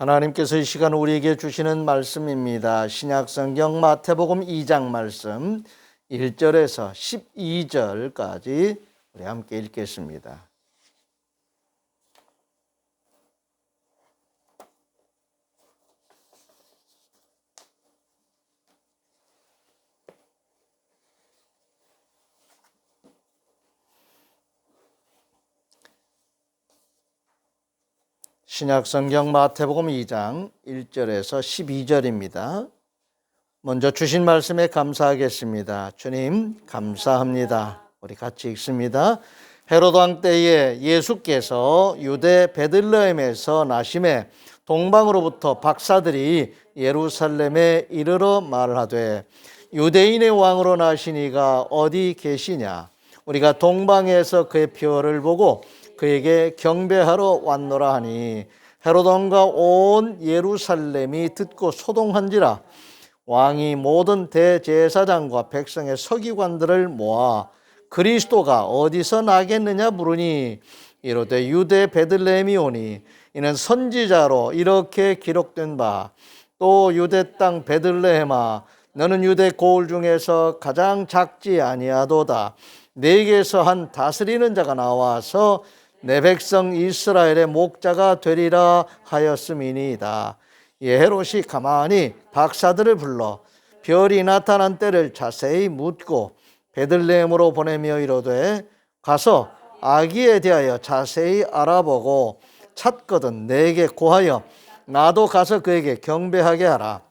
하나님께서 이 시간 우리에게 주시는 말씀입니다. 신약성경 마태복음 2장 말씀 1절에서 12절까지 우리 함께 읽겠습니다. 신약성경 마태복음 2장 1절에서 12절입니다. 먼저 주신 말씀에 감사하겠습니다. 주님 감사합니다. 우리 같이 읽습니다. 헤롯 왕 때에 예수께서 유대 베들레헴에서 나심에 동방으로부터 박사들이 예루살렘에 이르러 말하되 유대인의 왕으로 나시니가 어디 계시냐? 우리가 동방에서 그의 표를 보고 그에게 경배하러 왔노라 하니 헤롯 왕과 온 예루살렘이 듣고 소동한지라. 왕이 모든 대제사장과 백성의 서기관들을 모아 그리스도가 어디서 나겠느냐 물으니 이르되 유대 베들레헴이 오니 이는 선지자로 이렇게 기록된 바 또 유대 땅 베들레헴아 너는 유대 고을 중에서 가장 작지 아니하도다. 네게서 한 다스리는 자가 나와서 내 백성 이스라엘의 목자가 되리라 하였음이니이다. 헤롯이 가만히 박사들을 불러 별이 나타난 때를 자세히 묻고 베들레헴으로 보내며 이르되 가서 아기에 대하여 자세히 알아보고 찾거든 내게 고하여 나도 가서 그에게 경배하게 하라.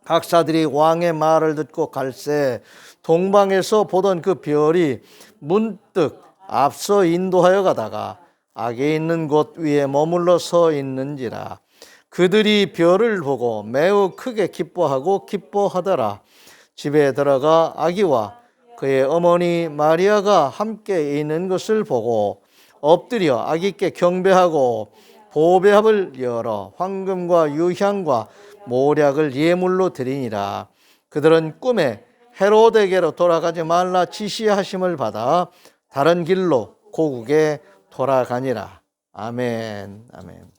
박사들이 왕의 말을 듣고 갈새 동방에서 보던 그 별이 문득 앞서 인도하여 가다가 아기에 있는 곳 위에 머물러 서 있는지라. 그들이 별을 보고 매우 크게 기뻐하더라. 집에 들어가 아기와 그의 어머니 마리아가 함께 있는 것을 보고 엎드려 아기께 경배하고 보배합을 열어 황금과 유향과 모략을 예물로 드리니라. 그들은 꿈에 헤롯에게로 돌아가지 말라 지시하심을 받아 다른 길로 고국에 돌아가니라. 아멘. 아멘.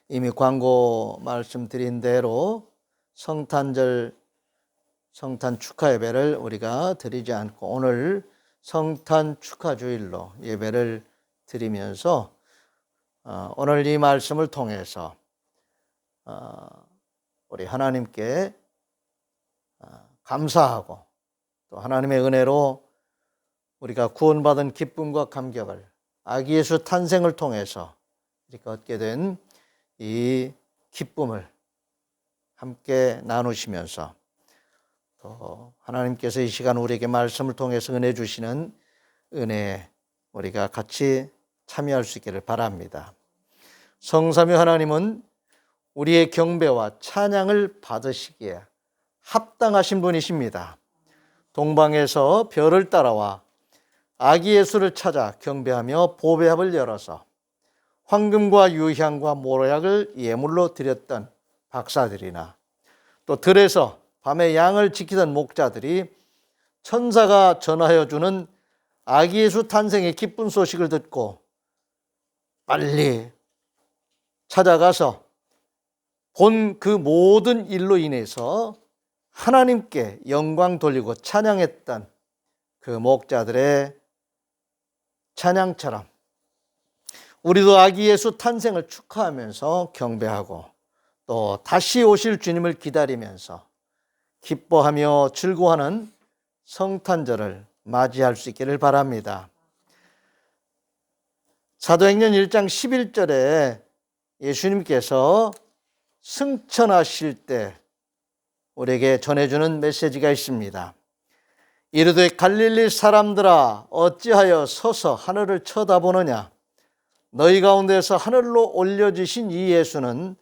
이미 광고 말씀드린 대로 성탄절 성탄 축하 예배를 우리가 드리지 않고 오늘 성탄 축하 주일로 예배를 드리면서 오늘 이 말씀을 통해서 우리 하나님께 감사하고 또 하나님의 은혜로 우리가 구원받은 기쁨과 감격을 아기 예수 탄생을 통해서 이렇게 얻게 된 이 기쁨을 함께 나누시면서 또 하나님께서 이 시간 우리에게 말씀을 통해서 은혜 주시는 은혜에 우리가 같이 참여할 수 있기를 바랍니다. 성삼위 하나님은 우리의 경배와 찬양을 받으시기에 합당하신 분이십니다. 동방에서 별을 따라와 아기 예수를 찾아 경배하며 보배합을 열어서 황금과 유향과 모략을 예물로 드렸던 박사들이나 또 들에서 밤에 양을 지키던 목자들이 천사가 전하여 주는 아기 예수 탄생의 기쁜 소식을 듣고 빨리 찾아가서 본 그 모든 일로 인해서 하나님께 영광 돌리고 찬양했던 그 목자들의 찬양처럼 우리도 아기 예수 탄생을 축하하면서 경배하고 또 다시 오실 주님을 기다리면서 기뻐하며 즐거워하는 성탄절을 맞이할 수 있기를 바랍니다. 사도행전 1장 11절에 예수님께서 승천하실 때 우리에게 전해주는 메시지가 있습니다. 이르되 갈릴리 사람들아 어찌하여 서서 하늘을 쳐다보느냐. 너희 가운데서 하늘로 올려지신 이 예수는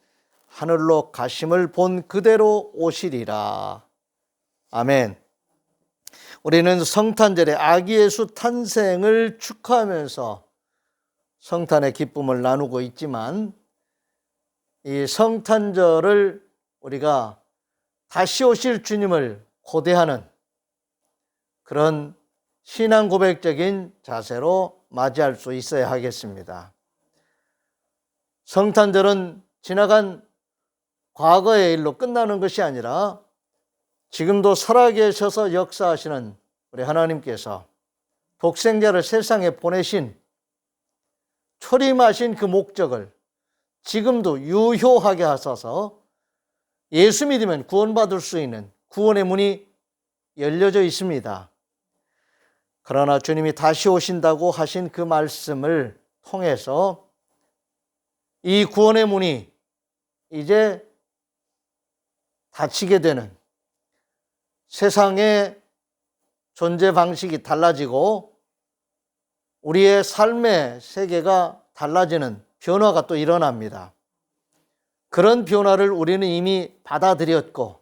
하늘로 가심을 본 그대로 오시리라. 아멘. 우리는 성탄절에 아기 예수 탄생을 축하하면서 성탄의 기쁨을 나누고 있지만 이 성탄절을 우리가 다시 오실 주님을 고대하는 그런 신앙 고백적인 자세로 맞이할 수 있어야 하겠습니다. 성탄절은 지나간 과거의 일로 끝나는 것이 아니라 지금도 살아계셔서 역사하시는 우리 하나님께서 독생자를 세상에 보내신 초림하신 그 목적을 지금도 유효하게 하셔서 예수 믿으면 구원받을 수 있는 구원의 문이 열려져 있습니다. 그러나 주님이 다시 오신다고 하신 그 말씀을 통해서 이 구원의 문이 이제 닫히게 되는, 세상의 존재 방식이 달라지고 우리의 삶의 세계가 달라지는 변화가 또 일어납니다. 그런 변화를 우리는 이미 받아들였고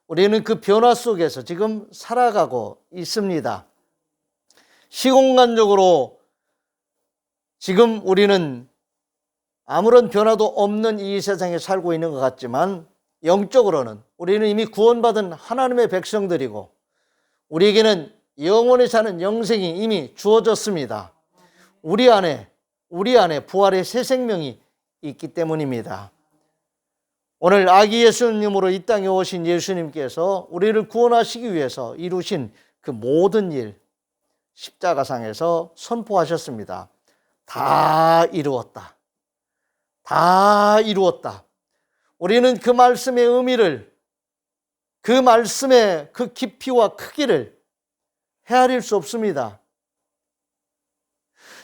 우리는 그 변화 속에서 지금 살아가고 있습니다. 시공간적으로 지금 우리는 아무런 변화도 없는 이 세상에 살고 있는 것 같지만 영적으로는 우리는 이미 구원받은 하나님의 백성들이고 우리에게는 영원히 사는 영생이 이미 주어졌습니다. 우리 안에 부활의 새 생명이 있기 때문입니다. 오늘 아기 예수님으로 이 땅에 오신 예수님께서 우리를 구원하시기 위해서 이루신 그 모든 일, 십자가상에서 선포하셨습니다. 다 이루었다. 다 이루었다. 우리는 그 말씀의 의미를, 그 말씀의 그 깊이와 크기를 헤아릴 수 없습니다.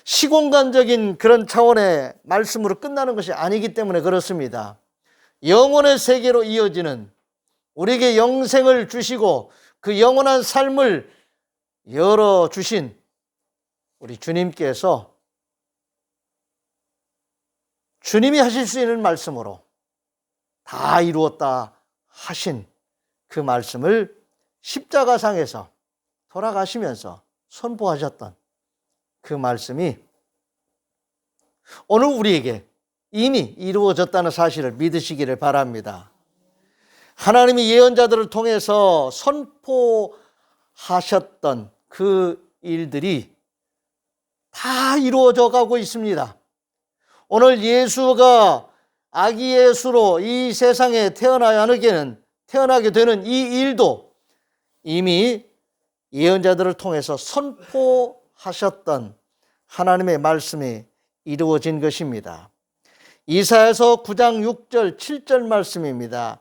시공간적인 그런 차원의 말씀으로 끝나는 것이 아니기 때문에 그렇습니다. 영혼의 세계로 이어지는, 우리에게 영생을 주시고 그 영원한 삶을 열어주신 우리 주님께서 주님이 하실 수 있는 말씀으로 다 이루었다 하신 그 말씀을 십자가상에서 돌아가시면서 선포하셨던 그 말씀이 오늘 우리에게 이미 이루어졌다는 사실을 믿으시기를 바랍니다. 하나님이 예언자들을 통해서 선포하셨던 그 일들이 다 이루어져 가고 있습니다. 오늘 예수가 아기 예수로 이 세상에 태어나게 되는 이 일도 이미 예언자들을 통해서 선포하셨던 하나님의 말씀이 이루어진 것입니다. 이사야서 9장 6절 7절 말씀입니다.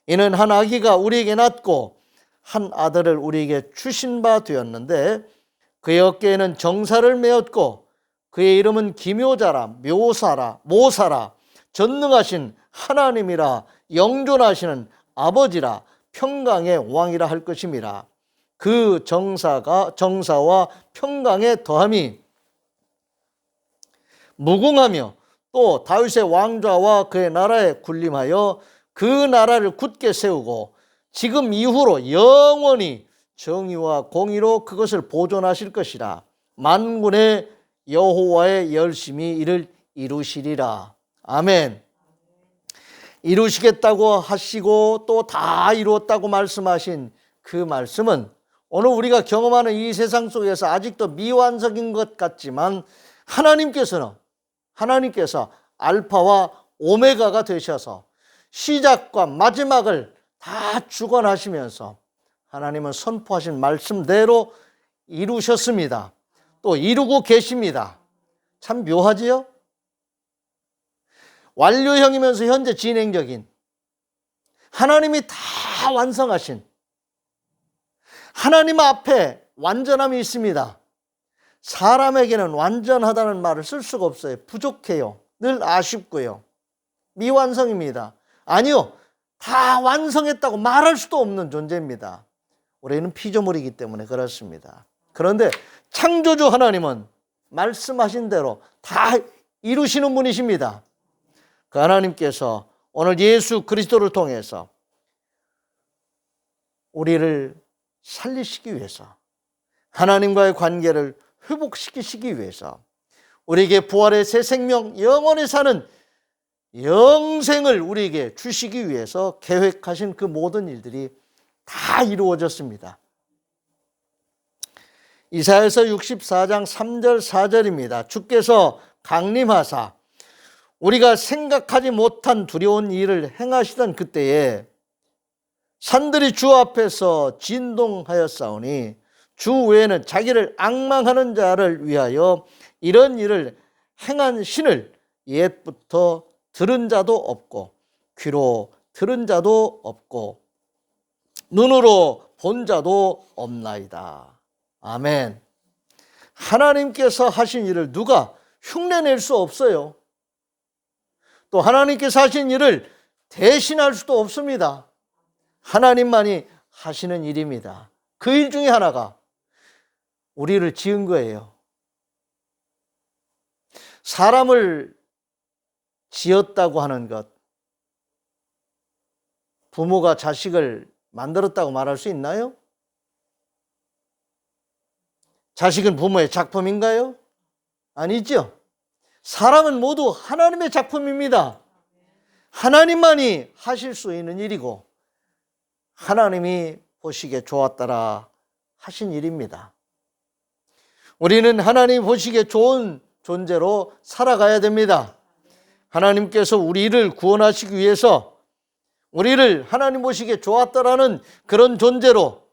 이는 한 아기가 우리에게 낳고 한 아들을 우리에게 주신 바 되었는데 그의 어깨에는 정사를 메었고 그의 이름은 기묘자라 모사라 전능하신 하나님이라 영존하시는 아버지라 평강의 왕이라 할 것임이라. 그 정사와 평강의 더함이 무궁하며 또 다윗의 왕좌와 그의 나라에 군림하여 그 나라를 굳게 세우고 지금 이후로 영원히 정의와 공의로 그것을 보존하실 것이라. 만군의 여호와의 열심히 이를 이루시리라. 아멘. 이루시겠다고 하시고 또 다 이루었다고 말씀하신 그 말씀은 오늘 우리가 경험하는 이 세상 속에서 아직도 미완성인 것 같지만 하나님께서 알파와 오메가가 되셔서 시작과 마지막을 다 주관하시면서 하나님은 선포하신 말씀대로 이루셨습니다. 또 이루고 계십니다. 참 묘하지요? 완료형이면서 현재 진행적인, 하나님이 다 완성하신, 하나님 앞에 완전함이 있습니다. 사람에게는 완전하다는 말을 쓸 수가 없어요. 부족해요. 늘 아쉽고요. 미완성입니다. 아니요, 다 완성했다고 말할 수도 없는 존재입니다. 우리는 피조물이기 때문에 그렇습니다. 그런데 창조주 하나님은 말씀하신 대로 다 이루시는 분이십니다. 그 하나님께서 오늘 예수 그리스도를 통해서 우리를 살리시기 위해서, 하나님과의 관계를 회복시키시기 위해서, 우리에게 부활의 새 생명, 영원히 사는 영생을 우리에게 주시기 위해서 계획하신 그 모든 일들이 다 이루어졌습니다. 이사야서 64장 3절 4절입니다. 주께서 강림하사 우리가 생각하지 못한 두려운 일을 행하시던 그때에 산들이 주 앞에서 진동하였사오니 주 외에는 자기를 앙망하는 자를 위하여 이런 일을 행한 신을 옛부터 들은 자도 없고 귀로 들은 자도 없고 눈으로 본 자도 없나이다. 아멘. 하나님께서 하신 일을 누가 흉내낼 수 없어요. 또 하나님께서 하신 일을 대신할 수도 없습니다. 하나님만이 하시는 일입니다. 그 일 중에 하나가 우리를 지은 거예요. 사람을 지었다고 하는 것, 부모가 자식을 만들었다고 말할 수 있나요? 자식은 부모의 작품인가요? 아니죠. 사람은 모두 하나님의 작품입니다. 하나님만이 하실 수 있는 일이고 하나님이 보시기에 좋았더라 하신 일입니다. 우리는 하나님 보시기에 좋은 존재로 살아가야 됩니다. 하나님께서 우리를 구원하시기 위해서 우리를 하나님 보시기에 좋았다라는 그런 존재로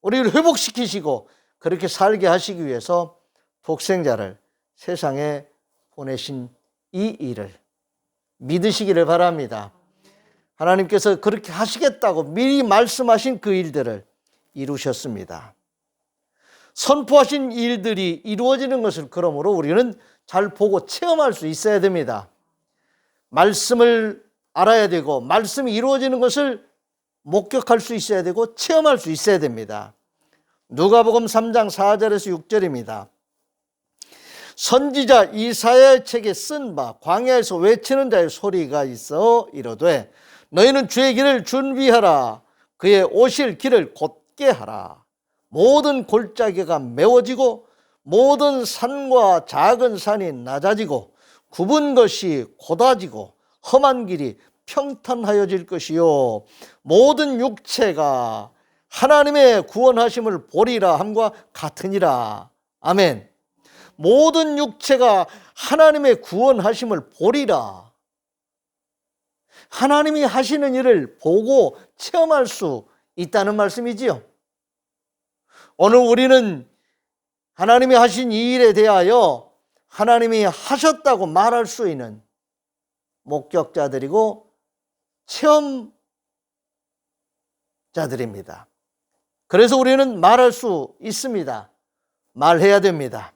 우리를 회복시키시고 그렇게 살게 하시기 위해서 독생자를 세상에 보내신 이 일을 믿으시기를 바랍니다. 하나님께서 그렇게 하시겠다고 미리 말씀하신 그 일들을 이루셨습니다. 선포하신 일들이 이루어지는 것을 그러므로 우리는 잘 보고 체험할 수 있어야 됩니다. 말씀을 알아야 되고 말씀이 이루어지는 것을 목격할 수 있어야 되고 체험할 수 있어야 됩니다. 누가복음 3장 4절에서 6절입니다. 선지자 이사야의 책에 쓴 바 광야에서 외치는 자의 소리가 있어 이르되 너희는 주의 길을 준비하라. 그의 오실 길을 곧게 하라. 모든 골짜기가 메워지고 모든 산과 작은 산이 낮아지고 굽은 것이 곧아지고 험한 길이 평탄하여질 것이요 모든 육체가 하나님의 구원하심을 보리라 함과 같으니라. 아멘. 모든 육체가 하나님의 구원하심을 보리라. 하나님이 하시는 일을 보고 체험할 수 있다는 말씀이지요. 오늘 우리는 하나님이 하신 이 일에 대하여 하나님이 하셨다고 말할 수 있는 목격자들이고 체험자들입니다. 그래서 우리는 말할 수 있습니다. 말해야 됩니다.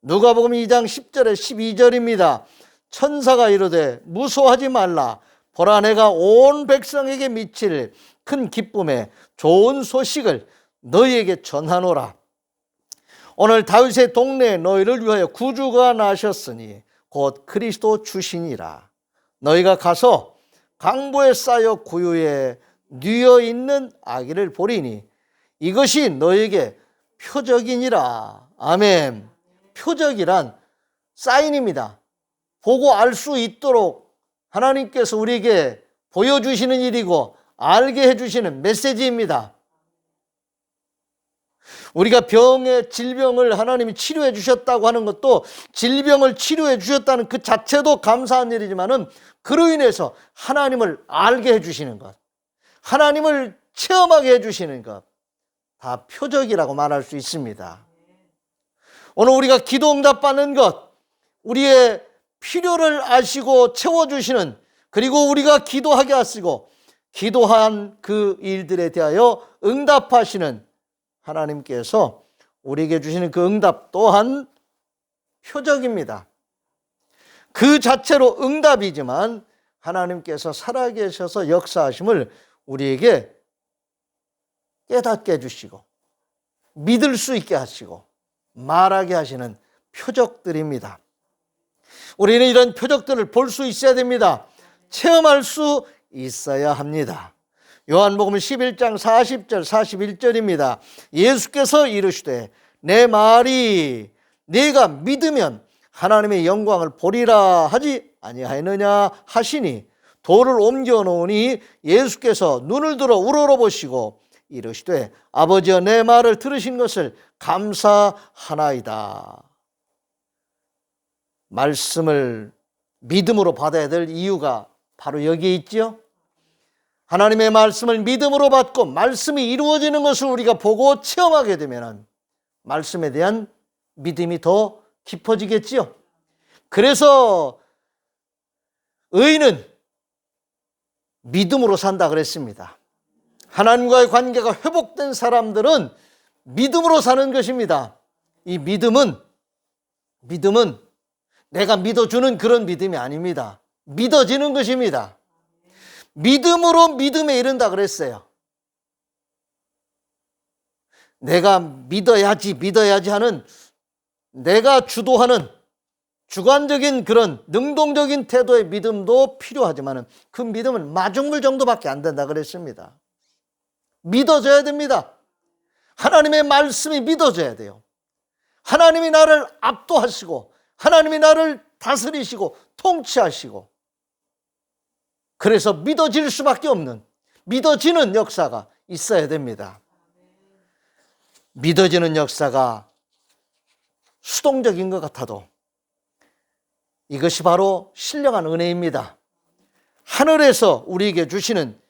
누가복음 2장 10절에 12절입니다. 천사가 이르되 무서워하지 말라. 보라 내가 온 백성에게 미칠 큰 기쁨에 좋은 소식을 너희에게 전하노라. 오늘 다윗의 동네에 너희를 위하여 구주가 나셨으니 곧 그리스도 주시니라. 너희가 가서 강보에 쌓여 구유에 뉘어 있는 아기를 보리니 이것이 너희에게 표적이니라. 아멘. 표적이란 사인입니다. 보고 알 수 있도록 하나님께서 우리에게 보여주시는 일이고 알게 해주시는 메시지입니다. 우리가 질병을 하나님이 치료해 주셨다고 하는 것도 질병을 치료해 주셨다는 그 자체도 감사한 일이지만은 그로 인해서 하나님을 알게 해 주시는 것, 하나님을 체험하게 해 주시는 것, 다 표적이라고 말할 수 있습니다. 오늘 우리가 기도 응답 받는 것, 우리의 필요를 아시고 채워주시는, 그리고 우리가 기도하게 하시고 기도한 그 일들에 대하여 응답하시는 하나님께서 우리에게 주시는 그 응답 또한 표적입니다. 그 자체로 응답이지만 하나님께서 살아계셔서 역사하심을 우리에게 깨닫게 해주시고 믿을 수 있게 하시고 말하게 하시는 표적들입니다. 우리는 이런 표적들을 볼 수 있어야 됩니다. 체험할 수 있어야 합니다. 요한복음 11장 40절 41절입니다. 예수께서 이르시되 내 말이 네가 믿으면 하나님의 영광을 보리라 하지 아니하였느냐 하시니 돌을 옮겨 놓으니 예수께서 눈을 들어 우러러보시고 이르시되 아버지여 내 말을 들으신 것을 감사하나이다. 말씀을 믿음으로 받아야 될 이유가 바로 여기에 있지요. 하나님의 말씀을 믿음으로 받고 말씀이 이루어지는 것을 우리가 보고 체험하게 되면 말씀에 대한 믿음이 더 깊어지겠지요. 그래서 의인은 믿음으로 산다 그랬습니다. 하나님과의 관계가 회복된 사람들은 믿음으로 사는 것입니다. 이 믿음은 내가 믿어주는 그런 믿음이 아닙니다. 믿어지는 것입니다. 믿음으로 믿음에 이른다 그랬어요. 내가 믿어야지 하는, 내가 주도하는 주관적인 그런 능동적인 태도의 믿음도 필요하지만 그 믿음은 마중물 정도밖에 안 된다 그랬습니다. 믿어져야 됩니다. 하나님의 말씀이 믿어져야 돼요. 하나님이 나를 압도하시고 하나님이 나를 다스리시고 통치하시고, 그래서 믿어질 수밖에 없는, 믿어지는 역사가 있어야 됩니다. 믿어지는 역사가 수동적인 것 같아도 이것이 바로 신령한 은혜입니다. 하늘에서 우리에게 주시는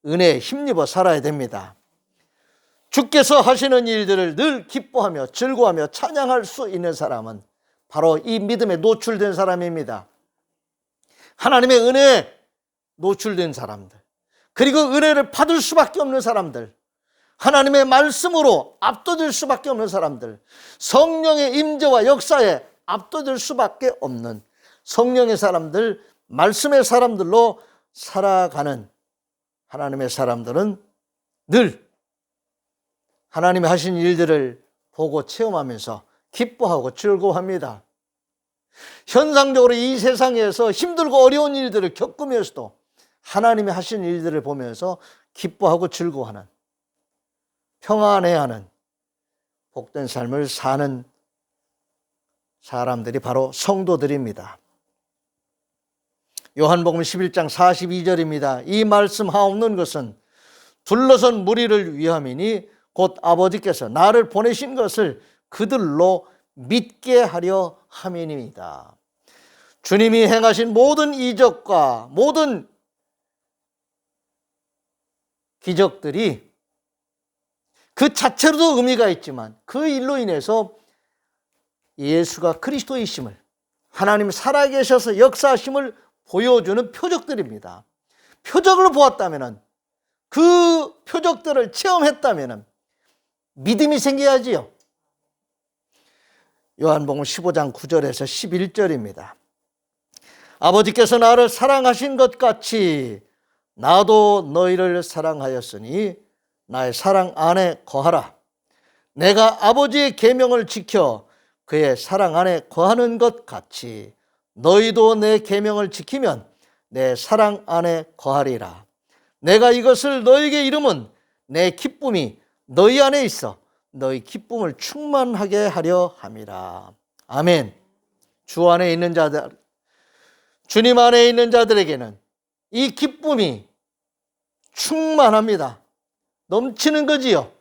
은혜에 힘입어 살아야 됩니다. 주께서 하시는 일들을 늘 기뻐하며 즐거워하며 찬양할 수 있는 사람은 바로 이 믿음에 노출된 사람입니다. 하나님의 은혜에 노출된 사람들, 그리고 은혜를 받을 수밖에 없는 사람들, 하나님의 말씀으로 압도될 수밖에 없는 사람들, 성령의 임재와 역사에 압도될 수밖에 없는 성령의 사람들, 말씀의 사람들로 살아가는 하나님의 사람들은 늘 하나님이 하신 일들을 보고 체험하면서 기뻐하고 즐거워합니다. 현상적으로 이 세상에서 힘들고 어려운 일들을 겪으면서도 하나님이 하신 일들을 보면서 기뻐하고 즐거워하는, 평안해하는 복된 삶을 사는 사람들이 바로 성도들입니다. 요한복음 11장 42절입니다. 이 말씀 하옵는 것은 둘러선 무리를 위함이니 곧 아버지께서 나를 보내신 것을 그들로 믿게 하려 함이니이다. 주님이 행하신 모든 이적과 모든 기적들이 그 자체로도 의미가 있지만 그 일로 인해서 예수가 그리스도이심을, 하나님 살아계셔서 역사하심을 보여주는 표적들입니다. 표적을 보았다면, 그 표적들을 체험했다면 믿음이 생겨야지요. 요한복음 15장 9절에서 11절입니다. 아버지께서 나를 사랑하신 것 같이 나도 너희를 사랑하였으니 나의 사랑 안에 거하라. 내가 아버지의 계명을 지켜 그의 사랑 안에 거하는 것 같이 너희도 내 계명을 지키면 내 사랑 안에 거하리라. 내가 이것을 너희에게 이름은 내 기쁨이 너희 안에 있어 너희 기쁨을 충만하게 하려 함이라. 아멘. 주 안에 있는 자들, 주님 안에 있는 자들에게는 이 기쁨이 충만합니다. 넘치는 거지요.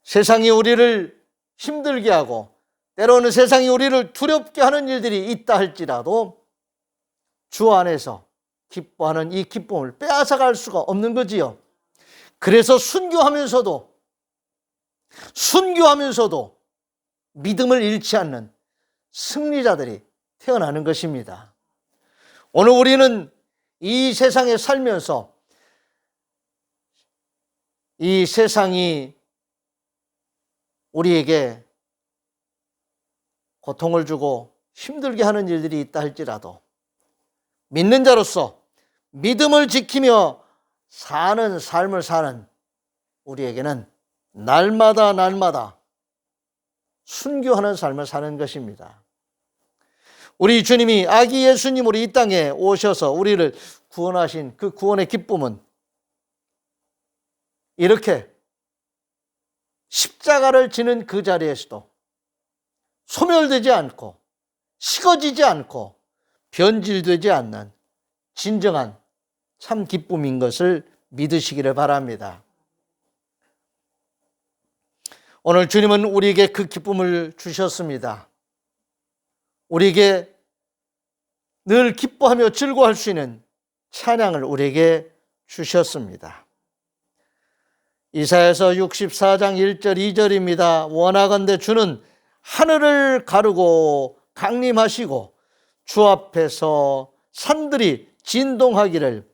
세상이 우리를 힘들게 하고 때로는 세상이 우리를 두렵게 하는 일들이 있다 할지라도 주 안에서 기뻐하는 이 기쁨을 빼앗아갈 수가 없는 거지요. 그래서 순교하면서도 믿음을 잃지 않는 승리자들이 태어나는 것입니다. 오늘 우리는 이 세상에 살면서 이 세상이 우리에게 고통을 주고 힘들게 하는 일들이 있다 할지라도 믿는 자로서 믿음을 지키며 사는 삶을 사는 우리에게는 날마다 순교하는 삶을 사는 것입니다. 우리 주님이 아기 예수님으로 이 땅에 오셔서 우리를 구원하신 그 구원의 기쁨은 이렇게 십자가를 지는 그 자리에서도 소멸되지 않고 식어지지 않고 변질되지 않는 진정한 참 기쁨인 것을 믿으시기를 바랍니다. 오늘 주님은 우리에게 그 기쁨을 주셨습니다. 우리에게 늘 기뻐하며 즐거워할 수 있는 찬양을 우리에게 주셨습니다. 이사야서 64장 1절 2절입니다. 원하건대 주는 하늘을 가르고 강림하시고 주 앞에서 산들이 진동하기를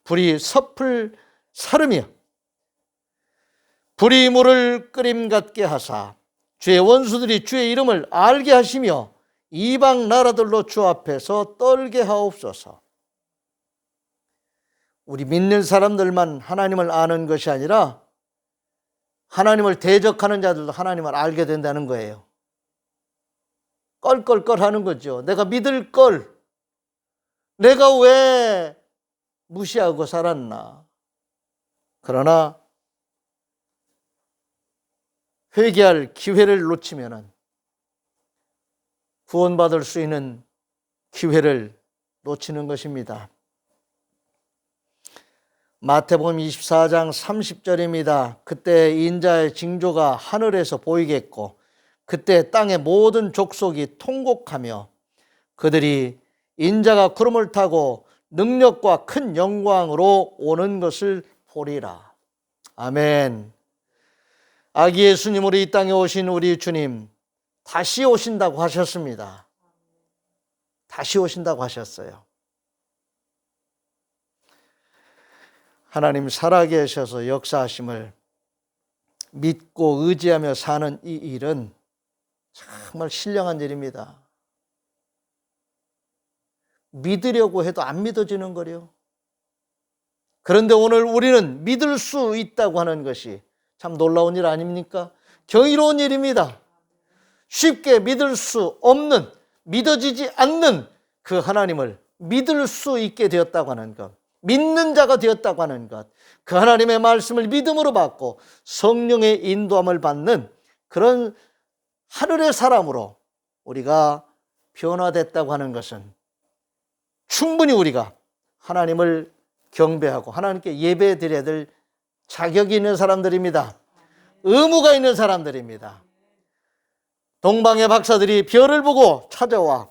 불이 섭을 사르며 불이 물을 끓임 같게 하사 주의 원수들이 주의 이름을 알게 하시며 이방 나라들로 주 앞에서 떨게 하옵소서. 우리 믿는 사람들만 하나님을 아는 것이 아니라 하나님을 대적하는 자들도 하나님을 알게 된다는 거예요. 껄껄껄 하는 거죠. 내가 믿을 걸 내가 왜 무시하고 살았나. 그러나 회개할 기회를 놓치면 구원받을 수 있는 기회를 놓치는 것입니다. 마태복음 24장 30절입니다. 그때 인자의 징조가 하늘에서 보이겠고 그때 땅의 모든 족속이 통곡하며 그들이 인자가 구름을 타고 능력과 큰 영광으로 오는 것을 보리라. 아멘. 아기 예수님으로 이 땅에 오신 우리 주님 다시 오신다고 하셨습니다. 다시 오신다고 하셨어요. 하나님 살아계셔서 역사하심을 믿고 의지하며 사는 이 일은 정말 신령한 일입니다. 믿으려고 해도 안 믿어지는 거래요. 그런데 오늘 우리는 믿을 수 있다고 하는 것이 참 놀라운 일 아닙니까? 경이로운 일입니다. 쉽게 믿을 수 없는, 믿어지지 않는 그 하나님을 믿을 수 있게 되었다고 하는 것, 믿는 자가 되었다고 하는 것, 그 하나님의 말씀을 믿음으로 받고 성령의 인도함을 받는 그런 하늘의 사람으로 우리가 변화됐다고 하는 것은 충분히 우리가 하나님을 경배하고 하나님께 예배 드려야 될 자격이 있는 사람들입니다. 의무가 있는 사람들입니다. 동방의 박사들이 별을 보고 찾아와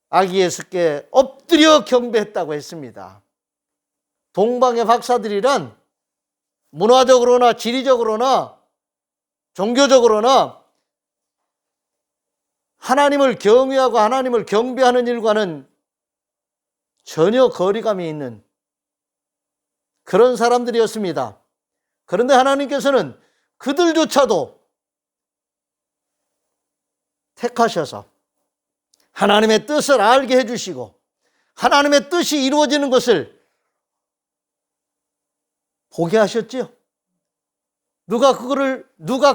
아기 예수께 엎드려 경배했다고 했습니다. 동방의 박사들이란 문화적으로나 지리적으로나 종교적으로나 하나님을 경외하고 하나님을 경배하는 일과는 전혀 거리감이 있는 그런 사람들이었습니다. 그런데 하나님께서는 그들조차도 택하셔서 하나님의 뜻을 알게 해주시고 하나님의 뜻이 이루어지는 것을 보게 하셨지요. 누가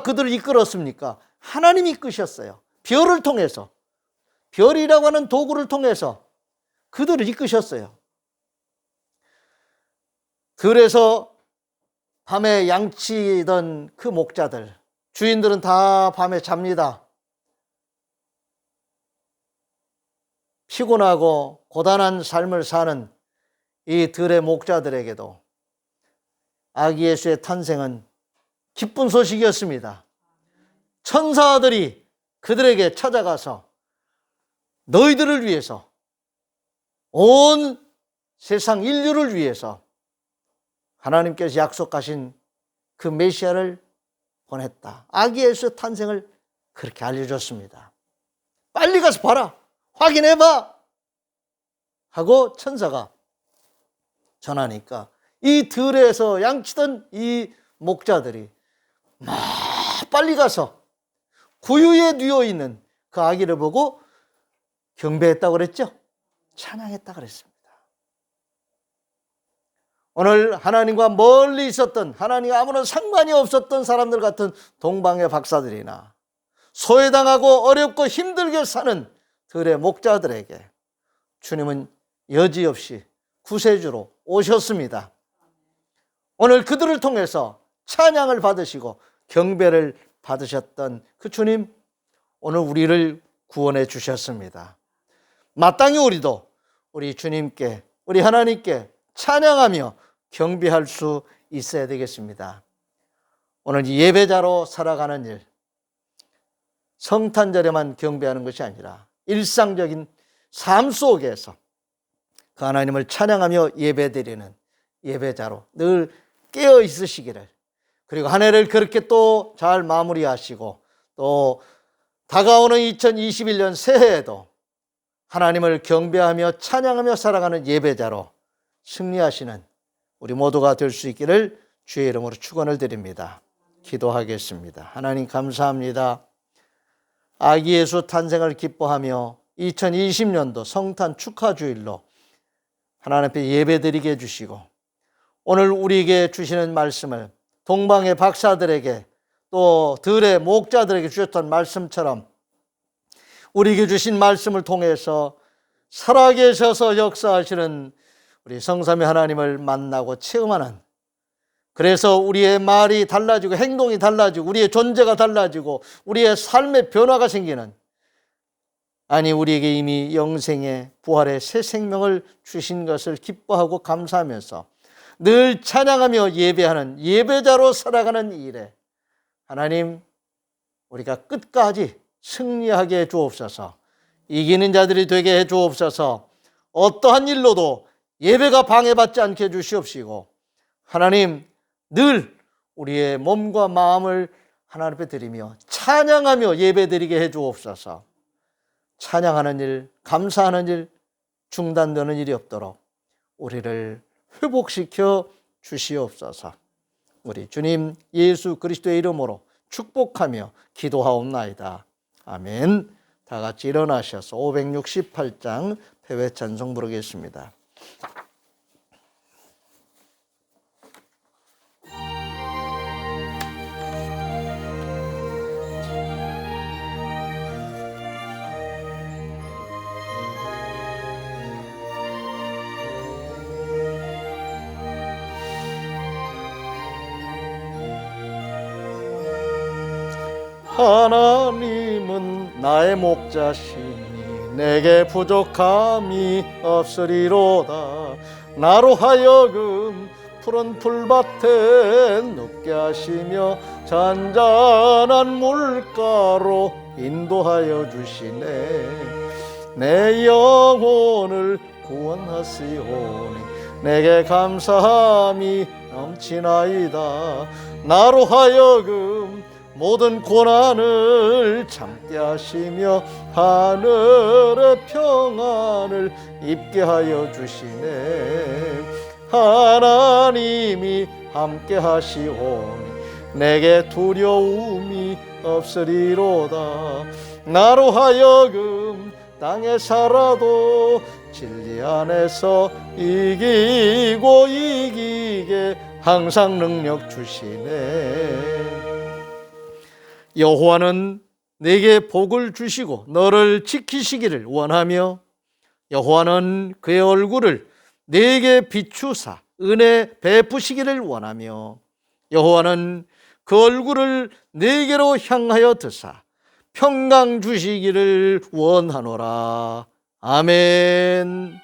그들을 이끌었습니까? 하나님이 이끄셨어요. 별을 통해서, 별이라고 하는 도구를 통해서 그들을 이끄셨어요. 들에서 밤에 양치던 그 목자들, 주인들은 다 밤에 잡니다. 피곤하고 고단한 삶을 사는 이 들의 목자들에게도 아기 예수의 탄생은 기쁜 소식이었습니다. 천사들이 그들에게 찾아가서 너희들을 위해서, 온 세상 인류를 위해서 하나님께서 약속하신 그 메시아를 보냈다. 아기 예수의 탄생을 그렇게 알려줬습니다. 빨리 가서 봐라, 확인해봐 하고 천사가 전하니까 이 들에서 양치던 이 목자들이 막 빨리 가서 구유에 누워있는 그 아기를 보고 경배했다고 그랬죠? 찬양했다고 그랬습니다. 오늘 하나님과 멀리 있었던, 하나님과 아무런 상관이 없었던 사람들 같은 동방의 박사들이나 소외당하고 어렵고 힘들게 사는 들의 목자들에게 주님은 여지없이 구세주로 오셨습니다. 오늘 그들을 통해서 찬양을 받으시고 경배를 받으셨던 그 주님, 오늘 우리를 구원해 주셨습니다. 마땅히 우리도 우리 주님께, 우리 하나님께 찬양하며 경배할 수 있어야 되겠습니다. 오늘 예배자로 살아가는 일, 성탄절에만 경배하는 것이 아니라 일상적인 삶 속에서 그 하나님을 찬양하며 예배드리는 예배자로 늘 깨어 있으시기를, 그리고 한 해를 그렇게 또 잘 마무리하시고 또 다가오는 2021년 새해에도 하나님을 경배하며 찬양하며 살아가는 예배자로 승리하시는 우리 모두가 될 수 있기를 주의 이름으로 축원을 드립니다. 기도하겠습니다. 하나님 감사합니다. 아기 예수 탄생을 기뻐하며 2020년도 성탄 축하주일로 하나님 앞에 예배드리게 해주시고, 오늘 우리에게 주시는 말씀을 동방의 박사들에게 또 들의 목자들에게 주셨던 말씀처럼 우리에게 주신 말씀을 통해서 살아계셔서 역사하시는 우리 성삼위 하나님을 만나고 체험하는, 그래서 우리의 말이 달라지고 행동이 달라지고 우리의 존재가 달라지고 우리의 삶의 변화가 생기는, 아니 우리에게 이미 영생의 부활의 새 생명을 주신 것을 기뻐하고 감사하면서 늘 찬양하며 예배하는 예배자로 살아가는 일에 하나님 우리가 끝까지 승리하게 해 주옵소서. 이기는 자들이 되게 해 주옵소서. 어떠한 일로도 예배가 방해받지 않게 해 주시옵시고, 하나님 늘 우리의 몸과 마음을 하나님 앞에 드리며 찬양하며 예배드리게 해 주옵소서. 찬양하는 일, 감사하는 일, 중단되는 일이 없도록 우리를 회복시켜 주시옵소서. 우리 주님 예수 그리스도의 이름으로 축복하며 기도하옵나이다. 아멘. 다 같이 일어나셔서 568장 패배 찬송 부르겠습니다. 하나님은 나의 목자시니 내게 부족함이 없으리로다. 나로 하여금 푸른 풀밭에 눕게 하시며 잔잔한 물가로 인도하여 주시네. 내 영혼을 구원하시오니 내게 감사함이 넘치나이다. 나로 하여금 모든 고난을 참게 하시며 하늘의 평안을 입게 하여 주시네. 하나님이 함께 하시오니 내게 두려움이 없으리로다. 나로 하여금 땅에 살아도 진리 안에서 이기고 이기게 항상 능력 주시네. 여호와는 내게 복을 주시고 너를 지키시기를 원하며, 여호와는 그의 얼굴을 내게 비추사 은혜 베푸시기를 원하며, 여호와는 그 얼굴을 내게로 향하여 드사 평강 주시기를 원하노라. 아멘.